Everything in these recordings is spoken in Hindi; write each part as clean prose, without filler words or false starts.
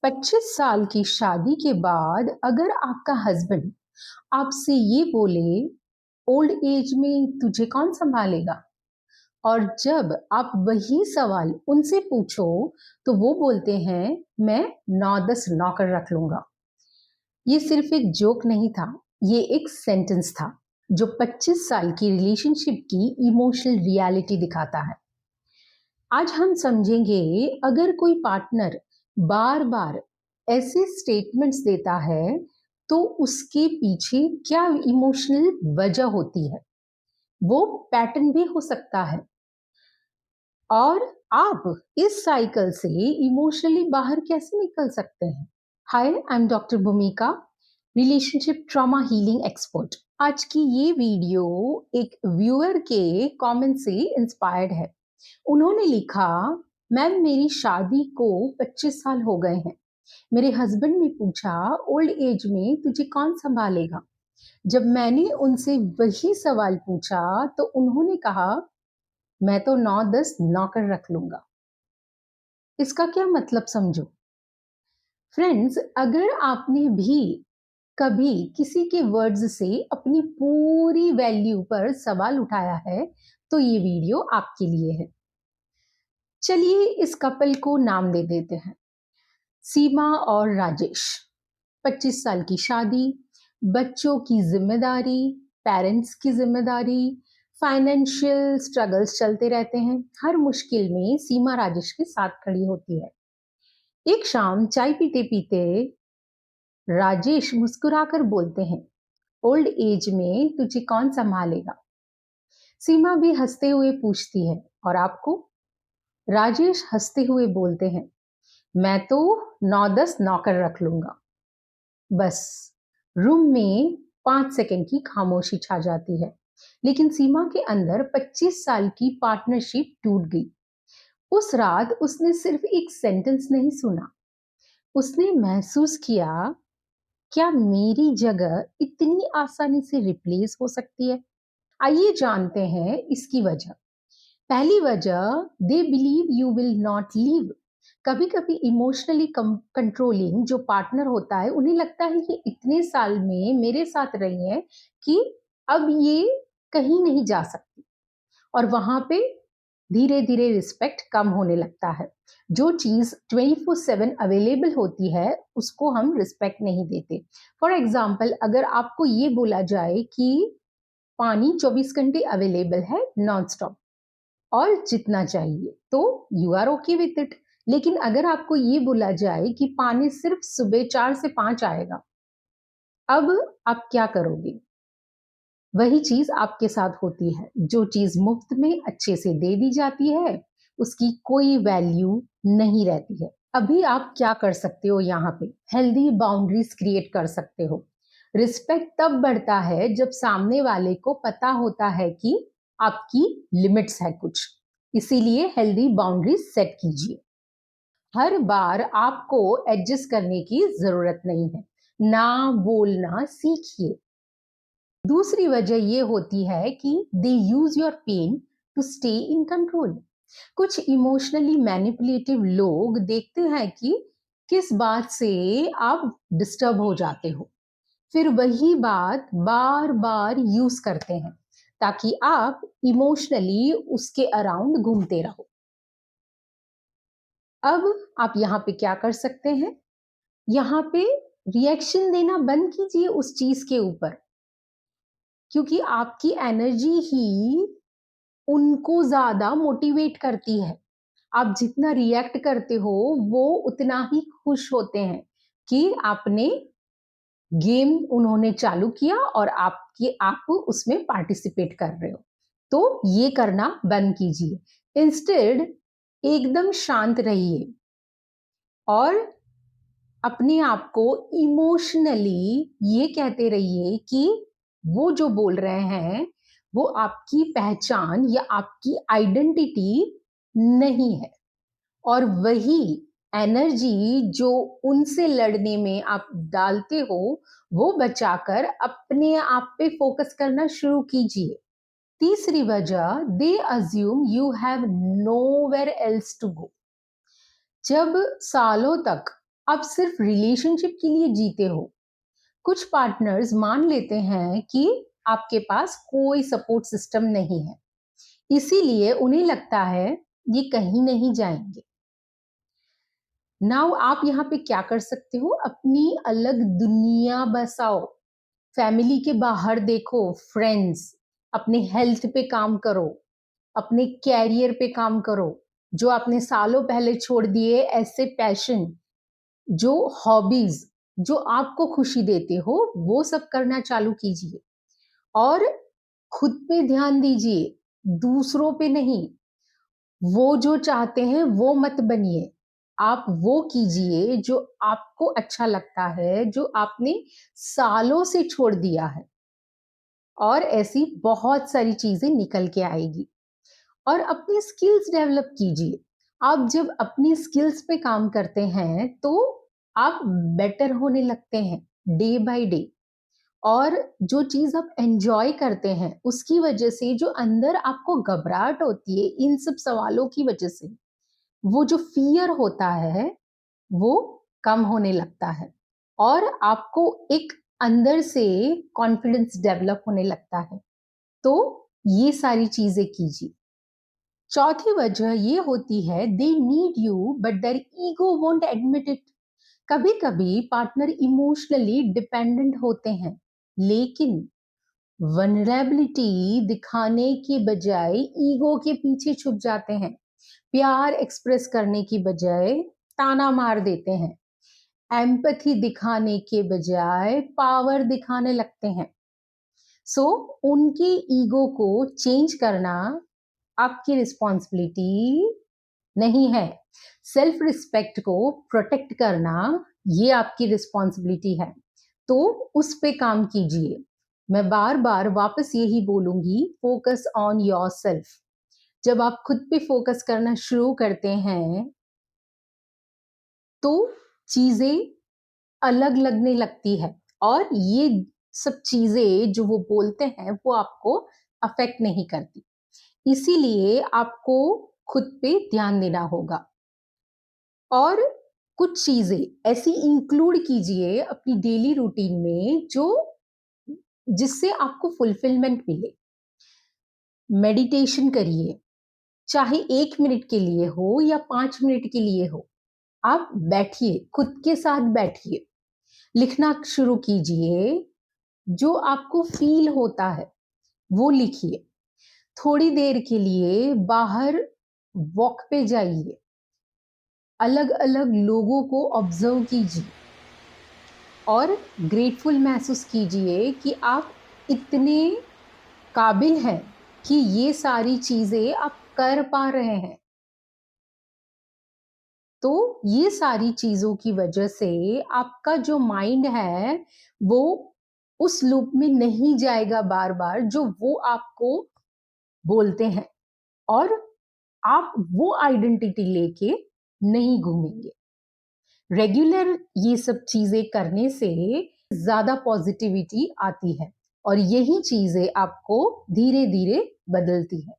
25 साल की शादी के बाद अगर आपका हस्बैंड आपसे ये बोले, ओल्ड एज में तुझे कौन संभालेगा? और जब आप वही सवाल उनसे पूछो तो वो बोलते हैं, मैं 9-10 नौकर रख लूंगा। ये सिर्फ एक जोक नहीं था, ये एक सेंटेंस था जो 25 साल की रिलेशनशिप की इमोशनल रियलिटी दिखाता है। आज हम समझेंगे, अगर कोई पार्टनर बार बार ऐसे स्टेटमेंट्स देता है तो उसके पीछे क्या इमोशनल वजह होती है। वो पैटर्न भी हो सकता है और आप इस साइकिल से इमोशनली बाहर कैसे निकल सकते हैं। हाय, आई एम डॉक्टर भूमिका, रिलेशनशिप ट्रॉमा हीलिंग एक्सपर्ट। आज की ये वीडियो एक व्यूअर के कमेंट से इंस्पायर्ड है। उन्होंने लिखा, मैम मेरी शादी को 25 साल हो गए हैं। मेरे हस्बैंड ने पूछा, ओल्ड एज में तुझे कौन संभालेगा? जब मैंने उनसे वही सवाल पूछा तो उन्होंने कहा, मैं तो 9-10 नौकर रख लूंगा। इसका क्या मतलब समझो। फ्रेंड्स, अगर आपने भी कभी किसी के वर्ड्स से अपनी पूरी वैल्यू पर सवाल उठाया है तो ये वीडियो आपके लिए है। चलिए इस कपल को नाम दे देते हैं, सीमा और राजेश। 25 साल की शादी, बच्चों की जिम्मेदारी, पेरेंट्स की जिम्मेदारी, फाइनेंशियल स्ट्रगल्स चलते रहते हैं। हर मुश्किल में सीमा राजेश के साथ खड़ी होती है। एक शाम चाय पीते पीते राजेश मुस्कुराकर बोलते हैं, ओल्ड एज में तुझे कौन संभालेगा? सीमा भी हंसते हुए पूछती है, और आपको? राजेश हंसते हुए बोलते हैं, मैं तो 9-10 नौकर रख लूंगा। बस रूम में 5 सेकंड की खामोशी छा जाती है, लेकिन सीमा के अंदर 25 साल की पार्टनरशिप टूट गई। उस रात उसने सिर्फ एक सेंटेंस नहीं सुना, उसने महसूस किया, क्या मेरी जगह इतनी आसानी से रिप्लेस हो सकती है? आइए जानते हैं इसकी वजह। पहली वजह, they believe you will not leave. कभी कभी इमोशनली कंट्रोलिंग जो पार्टनर होता है, उन्हें लगता है कि इतने साल में मेरे साथ रही है कि अब ये कहीं नहीं जा सकती, और वहां पे धीरे धीरे रिस्पेक्ट कम होने लगता है। जो चीज 24/7 अवेलेबल होती है उसको हम रिस्पेक्ट नहीं देते। फॉर एग्जाम्पल, अगर आपको ये बोला जाए कि पानी 24 घंटे अवेलेबल है नॉन स्टॉप और जितना चाहिए, तो you are okay with it. लेकिन अगर आपको ये बोला जाए कि पानी सिर्फ सुबह 4 से 5 आएगा, अब आप क्या करोगे? वही चीज आपके साथ होती है। जो चीज मुफ्त में अच्छे से दे दी जाती है उसकी कोई वैल्यू नहीं रहती है। अभी आप क्या कर सकते हो, यहाँ पे हेल्दी बाउंड्रीज क्रिएट कर सकते हो। रिस्पेक्ट तब बढ़ता है जब सामने वाले को पता होता है कि आपकी लिमिट्स है कुछ, इसीलिए हेल्दी बाउंड्रीज सेट कीजिए। हर बार आपको एडजस्ट करने की जरूरत नहीं है, ना बोलना सीखिए। दूसरी वजह ये होती है कि they use your pain to stay in control. कुछ इमोशनली मैनिपुलेटिव लोग देखते हैं कि किस बात से आप डिस्टर्ब हो जाते हो, फिर वही बात बार बार यूज करते हैं ताकि आप इमोशनली उसके अराउंड घूमते रहो। अब आप यहाँ पे क्या कर सकते हैं, यहाँ पे रिएक्शन देना बंद कीजिए उस चीज के ऊपर, क्योंकि आपकी एनर्जी ही उनको ज्यादा मोटिवेट करती है। आप जितना रिएक्ट करते हो वो उतना ही खुश होते हैं कि आपने गेम उन्होंने चालू किया और आप उसमें पार्टिसिपेट कर रहे हो। तो ये करना बंद कीजिए। इंस्टेड एकदम शांत रहिए और अपने आप को इमोशनली ये कहते रहिए कि वो जो बोल रहे हैं वो आपकी पहचान या आपकी आइडेंटिटी नहीं है, और वही एनर्जी जो उनसे लड़ने में आप डालते हो वो बचाकर अपने आप पे फोकस करना शुरू कीजिए। तीसरी वजह, they assume you have nowhere else to go. जब सालों तक आप सिर्फ रिलेशनशिप के लिए जीते हो। कुछ पार्टनर्स मान लेते हैं कि आपके पास कोई सपोर्ट सिस्टम नहीं है, इसीलिए उन्हें लगता है ये कहीं नहीं जाएंगे। नाउ आप यहाँ पे क्या कर सकते हो, अपनी अलग दुनिया बसाओ, फैमिली के बाहर देखो, फ्रेंड्स, अपने हेल्थ पे काम करो, अपने कैरियर पे काम करो, जो आपने सालों पहले छोड़ दिए ऐसे पैशन, जो हॉबीज जो आपको खुशी देते हो, वो सब करना चालू कीजिए। और खुद पे ध्यान दीजिए, दूसरों पे नहीं। वो जो चाहते हैं वो मत बनिए, आप वो कीजिए जो आपको अच्छा लगता है, जो आपने सालों से छोड़ दिया है। और ऐसी बहुत सारी चीजें निकल के आएगी। और अपनी स्किल्स डेवलप कीजिए। आप जब अपनी स्किल्स पे काम करते हैं तो आप बेटर होने लगते हैं डे बाय डे। और जो चीज आप एंजॉय करते हैं उसकी वजह से जो अंदर आपको घबराहट होती है इन सब सवालों की वजह से, वो जो फियर होता है वो कम होने लगता है। और आपको एक अंदर से कॉन्फिडेंस डेवलप होने लगता है। तो ये सारी चीजें कीजिए। चौथी वजह ये होती है, they need you but their ego won't admit it. कभी कभी पार्टनर इमोशनली डिपेंडेंट होते हैं, लेकिन वनरेबिलिटी दिखाने के बजाय ईगो के पीछे छुप जाते हैं। प्यार एक्सप्रेस करने की बजाय ताना मार देते हैं। एम्पैथी दिखाने के बजाय पावर दिखाने लगते हैं। सो उनके ईगो को चेंज करना आपकी रिस्पॉन्सिबिलिटी नहीं है। सेल्फ रिस्पेक्ट को प्रोटेक्ट करना ये आपकी रिस्पॉन्सिबिलिटी है। तो उस पे काम कीजिए। मैं बार बार वापस यही बोलूंगी, फोकस ऑन योर सेल्फ। जब आप खुद पे फोकस करना शुरू करते हैं तो चीजें अलग लगने लगती है, और ये सब चीजें जो वो बोलते हैं वो आपको अफेक्ट नहीं करती। इसीलिए आपको खुद पे ध्यान देना होगा। और कुछ चीजें ऐसी इंक्लूड कीजिए अपनी डेली रूटीन में जो जिससे आपको फुलफिलमेंट मिले। मेडिटेशन करिए, चाहे 1 मिनट के लिए हो या 5 मिनट के लिए हो। आप बैठिए, खुद के साथ बैठिए, लिखना शुरू कीजिए। जो आपको फील होता है वो लिखिए। थोड़ी देर के लिए बाहर वॉक पे जाइए, अलग अलग लोगों को ऑब्जर्व कीजिए और ग्रेटफुल महसूस कीजिए कि आप इतने काबिल हैं कि ये सारी चीजें आप कर पा रहे हैं। तो ये सारी चीजों की वजह से आपका जो माइंड है वो उस लूप में नहीं जाएगा बार बार जो वो आपको बोलते हैं, और आप वो आइडेंटिटी लेके नहीं घूमेंगे। रेगुलर ये सब चीजें करने से ज्यादा पॉजिटिविटी आती है, और यही चीजें आपको धीरे धीरे बदलती है।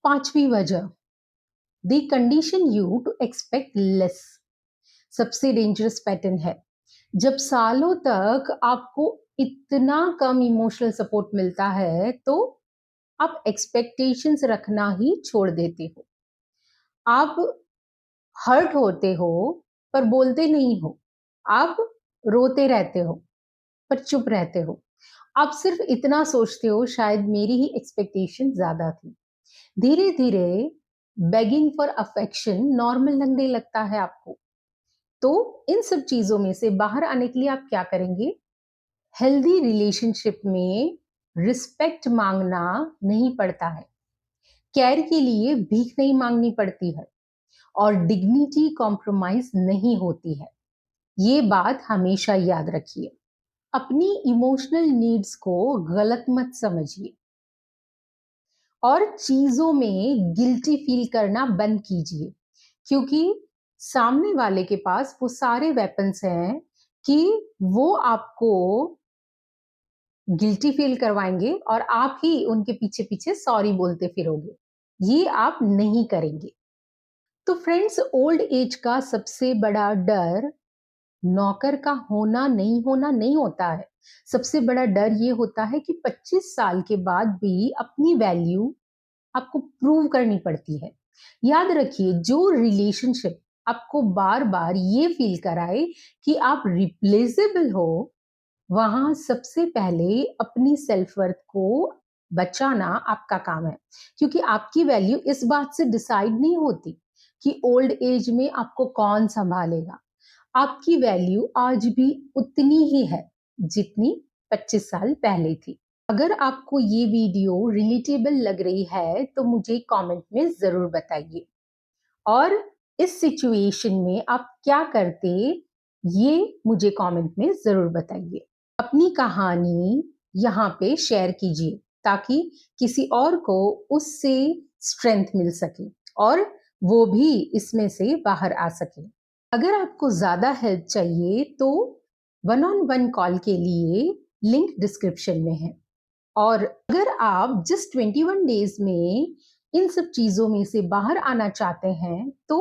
पांचवी वजह, they condition you to expect less. सबसे डेंजरस पैटर्न है। जब सालों तक आपको इतना कम इमोशनल सपोर्ट मिलता है तो आप एक्सपेक्टेशंस रखना ही छोड़ देते हो। आप हर्ट होते हो पर बोलते नहीं हो। आप रोते रहते हो पर चुप रहते हो। आप सिर्फ इतना सोचते हो, शायद मेरी ही एक्सपेक्टेशन ज्यादा थी। धीरे धीरे बेगिंग फॉर अफेक्शन नॉर्मल लगने लगता है आपको। तो इन सब चीजों में से बाहर आने के लिए आप क्या करेंगे? हेल्दी रिलेशनशिप में रिस्पेक्ट मांगना नहीं पड़ता है, केयर के लिए भीख नहीं मांगनी पड़ती है, और डिग्निटी कॉम्प्रोमाइज नहीं होती है। ये बात हमेशा याद रखिए। अपनी इमोशनल नीड्स को गलत मत समझिए, और चीजों में गिल्टी फील करना बंद कीजिए, क्योंकि सामने वाले के पास वो सारे वेपन्स हैं कि वो आपको गिल्टी फील करवाएंगे और आप ही उनके पीछे पीछे सॉरी बोलते फिरोगे। ये आप नहीं करेंगे। तो फ्रेंड्स, ओल्ड एज का सबसे बड़ा डर नौकर का होना नहीं होता है। सबसे बड़ा डर ये होता है कि 25 साल के बाद भी अपनी वैल्यू आपको प्रूव करनी पड़ती है। याद रखिए, जो रिलेशनशिप आपको बार-बार ये फील कराए कि आप रिप्लेसेबल हो, वहाँ सबसे पहले अपनी सेल्फ वर्थ को बचाना आपका काम है। क्योंकि आपकी वैल्यू इस बात से डिसाइड नहीं होती कि ओल्ड एज में आपको कौन सँभालेगा। आपकी वैल्यू आज भी उतनी ही है जितनी 25 साल पहले थी। अगर आपको ये वीडियो रिलेटेबल लग रही है तो मुझे कमेंट में ज़रूर बताइए। और इस सिचुएशन में आप क्या करते, ये मुझे कमेंट में ज़रूर बताइए। अपनी कहानी यहाँ पे शेयर कीजिए ताकि किसी और को उससे स्ट्रेंथ मिल सके और वो भी इसमें से बाहर आ सके। अगर आपको ज़्यादा हेल्प चाहिए तो वन ऑन वन कॉल के लिए लिंक डिस्क्रिप्शन में है। और अगर आप जस्ट 21 डेज में इन सब चीज़ों में से बाहर आना चाहते हैं तो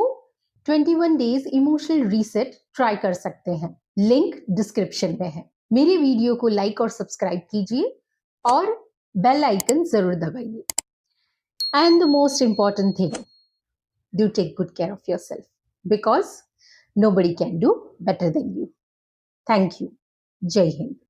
21 डेज इमोशनल रीसेट ट्राई कर सकते हैं। लिंक डिस्क्रिप्शन में है। मेरे वीडियो को लाइक और सब्सक्राइब कीजिए और बेल आइकन ज़रूर दबाइए। And the most important thing, do take good care of yourself because nobody can do better than you. Thank you. Jai Hind.